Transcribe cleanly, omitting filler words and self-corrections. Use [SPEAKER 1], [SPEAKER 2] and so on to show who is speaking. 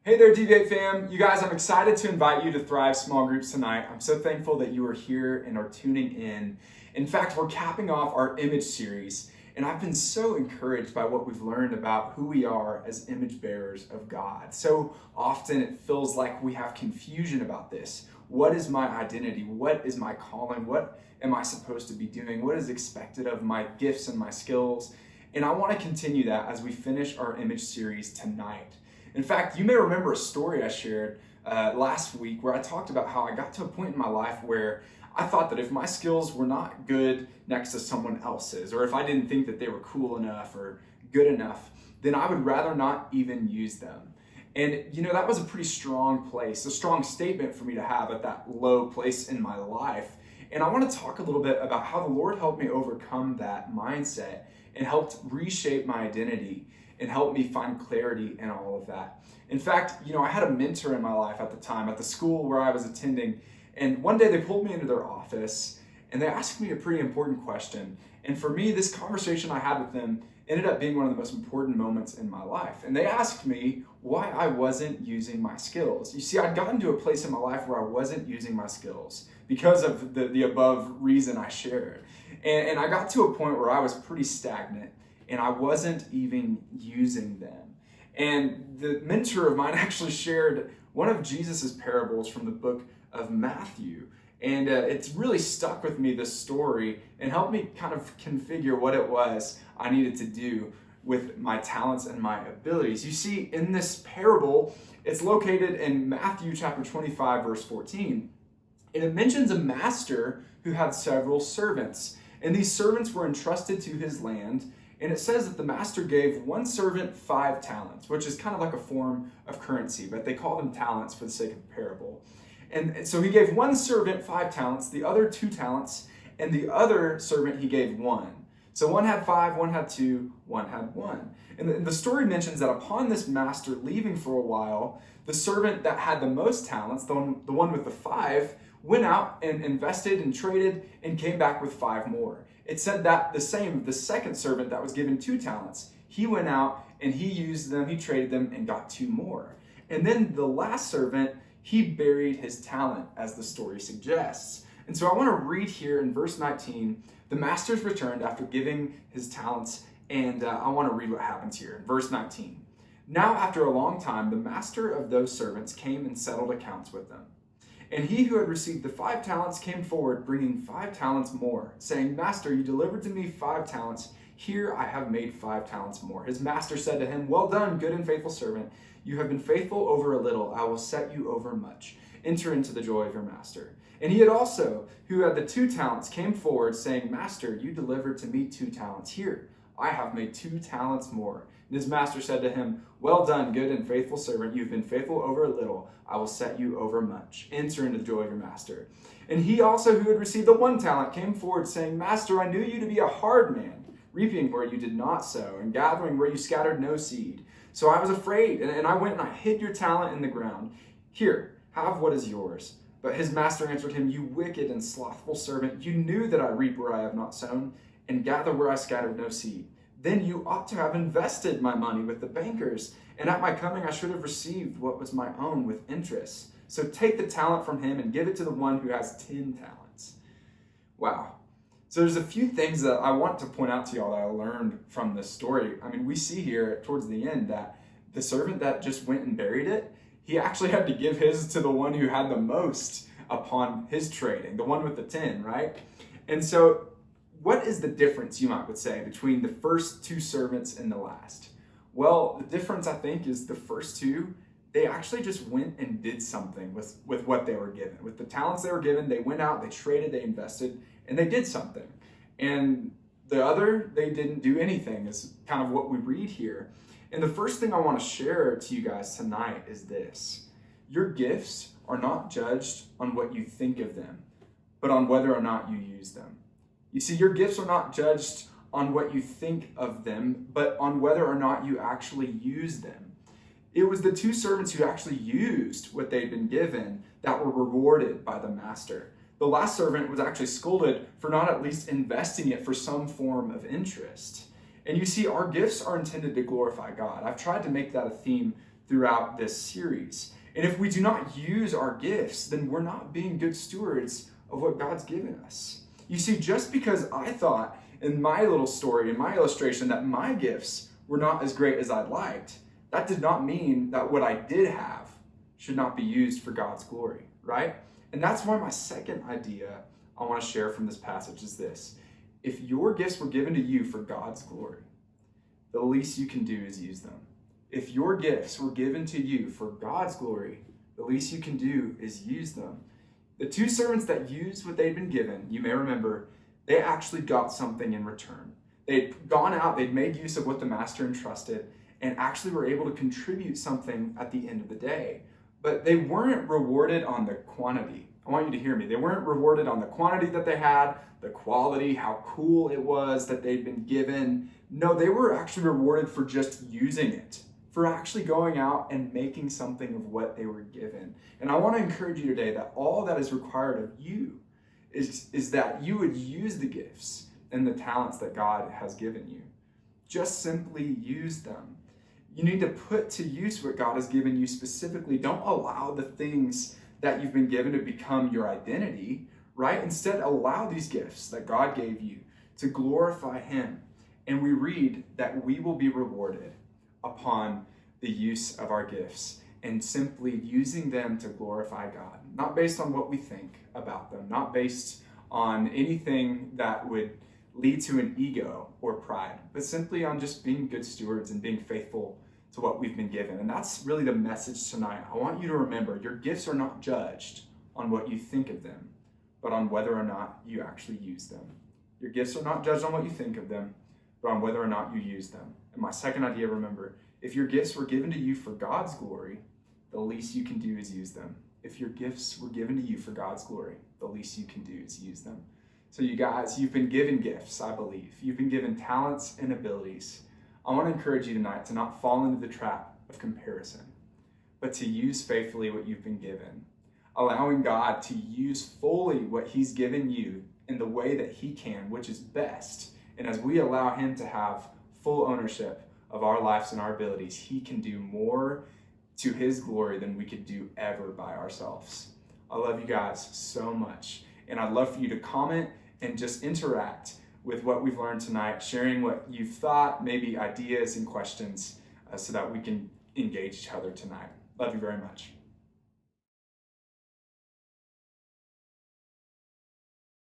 [SPEAKER 1] Hey there, Deviate fam. You guys, I'm excited to invite you to Thrive Small Groups tonight. I'm so thankful that you are here and are tuning in. In fact, we're capping off our image series, and I've been so encouraged by what we've learned about who we are as image bearers of God. So often it feels like we have confusion about this. What is my identity? What is my calling? What am I supposed to be doing? What is expected of my gifts and my skills? And I want to continue that as we finish our image series tonight. In fact, you may remember a story I shared last week where I talked about how I got to a point in my life where I thought that if my skills were not good next to someone else's, or if I didn't think that they were cool enough or good enough, then I would rather not even use them. And that was a pretty strong place, a strong statement for me to have at that low place in my life. And I want to talk a little bit about how the Lord helped me overcome that mindset and helped reshape my identity and helped me find clarity in all of that. In fact, I had a mentor in my life at the time, at the school where I was attending, and one day they pulled me into their office and they asked me a pretty important question. And for me, this conversation I had with them ended up being one of the most important moments in my life. And they asked me why I wasn't using my skills. You see, I'd gotten to a place in my life where I wasn't using my skills because of the above reason I shared. And I got to a point where I was pretty stagnant and I wasn't even using them. And the mentor of mine actually shared one of Jesus's parables from the book of Matthew. And it's really stuck with me, this story, and helped me kind of configure what it was I needed to do with my talents and my abilities. You see, in this parable, it's located in Matthew chapter 25, verse 14. And it mentions a master who had several servants. And these servants were entrusted to his land. And it says that the master gave one servant 5 talents, which is kind of like a form of currency, but they call them talents for the sake of the parable. And so he gave one servant 5 talents, the other 2 talents, and the other servant he gave 1. So one had 5, one had 2, one had 1. And the story mentions that upon this master leaving for a while, the servant that had the most talents, the one with the 5, went out and invested and traded and came back with 5 more. It said that the second servant that was given 2 talents, he went out and he used them, he traded them and got 2 more. And then the last servant, he buried his talent, as the story suggests. And so I want to read here in verse 19, the master's returned after giving his talents, and I want to read what happens here. Verse 19, now after a long time, the master of those servants came and settled accounts with them. And he who had received the 5 talents came forward, bringing 5 talents more, saying, Master, you delivered to me 5 talents. Here I have made 5 talents more. His master said to him, well done, good and faithful servant. You have been faithful over a little. I will set you over much. Enter into the joy of your master. And he had also, who had the 2 talents, came forward, saying, Master, you delivered to me 2 talents. Here I have made 2 talents more. And his master said to him, well done, good and faithful servant. You've been faithful over a little. I will set you over much. Enter into the joy of your master. And he also, who had received the 1 talent, came forward, saying, Master, I knew you to be a hard man, reaping where you did not sow, and gathering where you scattered no seed. So I was afraid, and I went and I hid your talent in the ground. Here, have what is yours. But his master answered him, you wicked and slothful servant. You knew that I reap where I have not sown, and gather where I scattered no seed. Then you ought to have invested my money with the bankers, and at my coming I should have received what was my own with interest. So take the talent from him and give it to the one who has 10 talents. Wow. So there's a few things that I want to point out to y'all that I learned from this story. I mean, we see here towards the end that the servant that just went and buried it, he actually had to give his to the one who had the most upon his trading, the one with the 10, right? And so what is the difference, you might would say, between the first 2 servants and the last? Well, the difference, I think, is the first 2, they actually just went and did something with what they were given. With the talents they were given, they went out, they traded, they invested, and they did something. And the other, they didn't do anything, is kind of what we read here. And the first thing I want to share to you guys tonight is this. Your gifts are not judged on what you think of them, but on whether or not you use them. You see, your gifts are not judged on what you think of them, but on whether or not you actually use them. It was the 2 servants who actually used what they'd been given that were rewarded by the master. The last servant was actually scolded for not at least investing it for some form of interest. And you see, our gifts are intended to glorify God. I've tried to make that a theme throughout this series. And if we do not use our gifts, then we're not being good stewards of what God's given us. You see, just because I thought in my little story, in my illustration, that my gifts were not as great as I'd liked, that did not mean that what I did have should not be used for God's glory, right? And that's why my second idea I want to share from this passage is this. If your gifts were given to you for God's glory, the least you can do is use them. If your gifts were given to you for God's glory, the least you can do is use them. The two servants that used what they'd been given, you may remember, they actually got something in return. They'd gone out, they'd made use of what the master entrusted, and actually were able to contribute something at the end of the day. But they weren't rewarded on the quantity. I want you to hear me. They weren't rewarded on the quantity that they had, the quality, how cool it was that they'd been given. No, they were actually rewarded for just using it, for actually going out and making something of what they were given. And I want to encourage you today that all that is required of you is that you would use the gifts and the talents that God has given you. Just simply use them. You need to put to use what God has given you specifically. Don't allow the things that you've been given to become your identity, right? Instead, allow these gifts that God gave you to glorify Him. And we read that we will be rewarded upon the use of our gifts and simply using them to glorify God, not based on what we think about them, not based on anything that would lead to an ego or pride, but simply on just being good stewards and being faithful to what we've been given. And that's really the message tonight. I want you to remember your gifts are not judged on what you think of them, but on whether or not you actually use them. Your gifts are not judged on what you think of them, but on whether or not you use them. And my second idea, remember, if your gifts were given to you for God's glory, the least you can do is use them. If your gifts were given to you for God's glory, the least you can do is use them. So you guys, you've been given gifts, I believe. You've been given talents and abilities. I want to encourage you tonight to not fall into the trap of comparison, but to use faithfully what you've been given, allowing God to use fully what He's given you in the way that He can, which is best. And as we allow Him to have full ownership of our lives and our abilities, He can do more to His glory than we could do ever by ourselves. I love you guys so much. And I'd love for you to comment and just interact with what we've learned tonight, sharing what you've thought, maybe ideas and questions, so that we can engage each other tonight. Love you very much.